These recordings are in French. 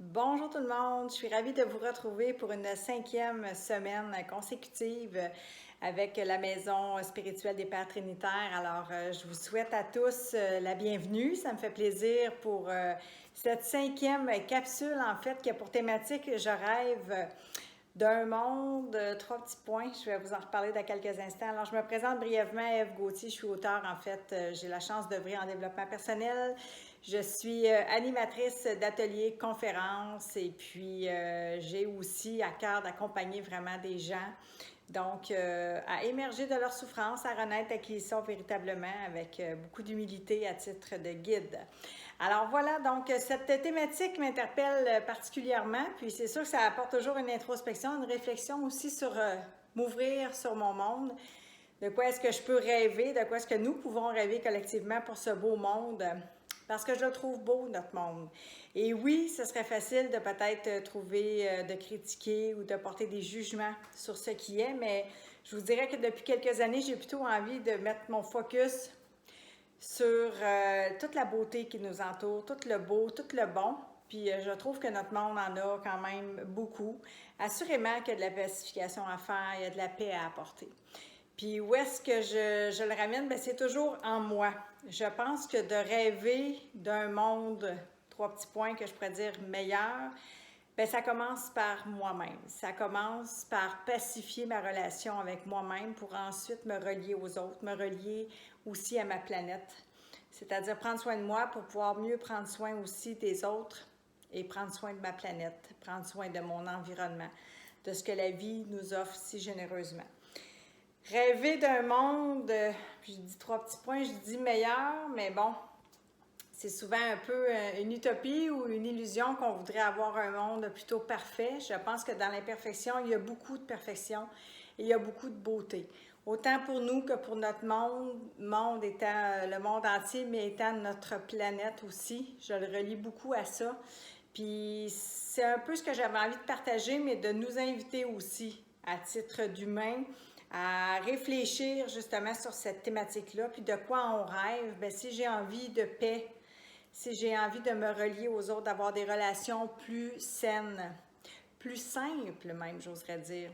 Bonjour tout le monde, je suis ravie de vous retrouver pour une 5e semaine consécutive avec la Maison spirituelle des Pères Trinitaires. Alors, je vous souhaite à tous la bienvenue. Ça me fait plaisir pour cette 5e capsule, en fait, qui a pour thématique « Je rêve d'un monde », 3 petits points. Je vais vous en reparler dans quelques instants. Alors, je me présente brièvement, Ève Gauthier. Je suis auteure, en fait. J'ai la chance d'œuvrer en développement personnel. Je suis animatrice d'ateliers, conférences et puis j'ai aussi à cœur d'accompagner vraiment des gens. Donc, à émerger de leur souffrance, à renaître à qui ils sont véritablement avec beaucoup d'humilité à titre de guide. Alors voilà, donc cette thématique m'interpelle particulièrement, puis c'est sûr que ça apporte toujours une introspection, une réflexion aussi sur m'ouvrir sur mon monde. De quoi est-ce que je peux rêver, de quoi est-ce que nous pouvons rêver collectivement pour ce beau monde, parce que je le trouve beau, notre monde. Et oui, ce serait facile de peut-être trouver, de critiquer ou de porter des jugements sur ce qui est, mais je vous dirais que depuis quelques années, j'ai plutôt envie de mettre mon focus sur toute la beauté qui nous entoure, tout le beau, tout le bon. Puis je trouve que notre monde en a quand même beaucoup. Assurément qu'il y a de la pacification à faire, il y a de la paix à apporter. Puis où est-ce que je le ramène? Bien, c'est toujours en moi. Je pense que de rêver d'un monde, 3 petits points que je pourrais dire meilleur, bien, ça commence par moi-même. Ça commence par pacifier ma relation avec moi-même pour ensuite me relier aux autres, me relier aussi à ma planète. C'est-à-dire prendre soin de moi pour pouvoir mieux prendre soin aussi des autres et prendre soin de ma planète, prendre soin de mon environnement, de ce que la vie nous offre si généreusement. Rêver d'un monde, puis je dis 3 petits points, je dis meilleur, mais bon, c'est souvent un peu une utopie ou une illusion qu'on voudrait avoir un monde plutôt parfait. Je pense que dans l'imperfection, il y a beaucoup de perfection et il y a beaucoup de beauté. Autant pour nous que pour notre monde étant le monde entier, mais étant notre planète aussi. Je le relie beaucoup à ça. Puis c'est un peu ce que j'avais envie de partager, mais de nous inviter aussi, à titre d'humain, à réfléchir justement sur cette thématique-là, puis de quoi on rêve. Bien, si j'ai envie de paix, si j'ai envie de me relier aux autres, d'avoir des relations plus saines, plus simples même, j'oserais dire,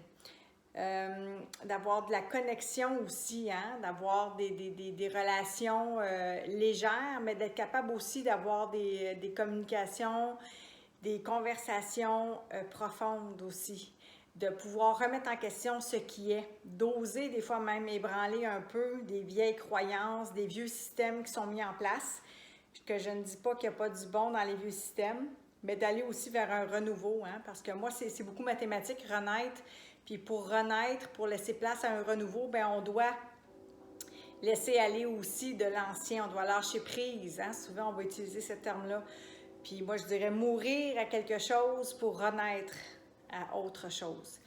d'avoir de la connexion aussi, hein? D'avoir des relations légères, mais d'être capable aussi d'avoir des communications, des conversations profondes aussi, de pouvoir remettre en question ce qui est, d'oser des fois même ébranler un peu des vieilles croyances, des vieux systèmes qui sont mis en place, que je ne dis pas qu'il n'y a pas du bon dans les vieux systèmes, mais d'aller aussi vers un renouveau, hein, parce que moi, c'est beaucoup mathématique, renaître, puis pour renaître, pour laisser place à un renouveau, bien, on doit laisser aller aussi de l'ancien, on doit lâcher prise, hein? Souvent on va utiliser ce terme-là. Puis moi je dirais mourir à quelque chose pour renaître à autre chose.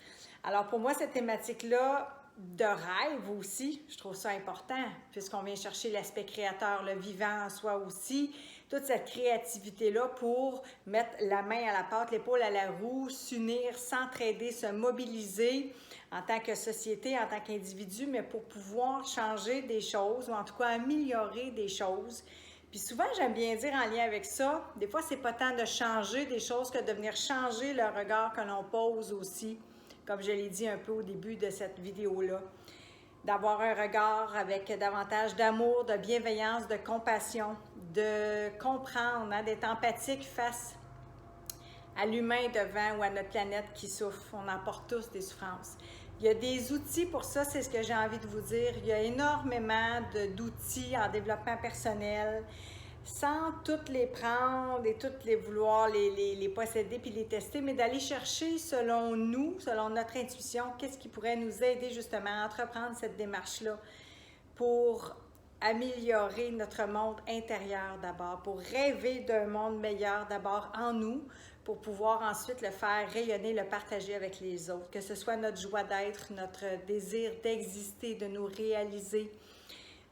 Alors pour moi cette thématique-là de rêve aussi, je trouve ça important puisqu'on vient chercher l'aspect créateur, le vivant en soi aussi, toute cette créativité-là pour mettre la main à la pâte, l'épaule à la roue, s'unir, s'entraider, se mobiliser en tant que société, en tant qu'individu, mais pour pouvoir changer des choses ou en tout cas améliorer des choses. Puis souvent, j'aime bien dire en lien avec ça, des fois, c'est pas tant de changer des choses que de venir changer le regard que l'on pose aussi, comme je l'ai dit un peu au début de cette vidéo-là. D'avoir un regard avec davantage d'amour, de bienveillance, de compassion, de comprendre, hein, d'être empathique face à l'humain devant ou à notre planète qui souffre. On en porte tous des souffrances. Il y a des outils pour ça, c'est ce que j'ai envie de vous dire. Il y a énormément d'outils en développement personnel, sans toutes les prendre et toutes les vouloir les posséder puis les tester, mais d'aller chercher selon nous, selon notre intuition, qu'est-ce qui pourrait nous aider justement à entreprendre cette démarche-là pour améliorer notre monde intérieur d'abord, pour rêver d'un monde meilleur d'abord en nous, pour pouvoir ensuite le faire rayonner, le partager avec les autres, que ce soit notre joie d'être, notre désir d'exister, de nous réaliser,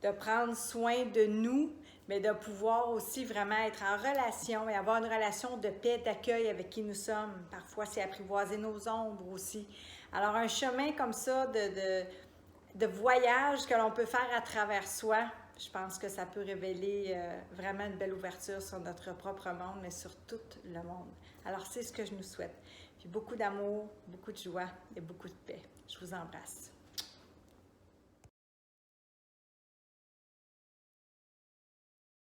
de prendre soin de nous, mais de pouvoir aussi vraiment être en relation et avoir une relation de paix, d'accueil avec qui nous sommes. Parfois, c'est apprivoiser nos ombres aussi. Alors, un chemin comme ça de voyage que l'on peut faire à travers soi, Je pense que ça peut révéler vraiment une belle ouverture sur notre propre monde, mais sur tout le monde. Alors, c'est ce que je nous souhaite. Puis beaucoup d'amour, beaucoup de joie et beaucoup de paix. Je vous embrasse.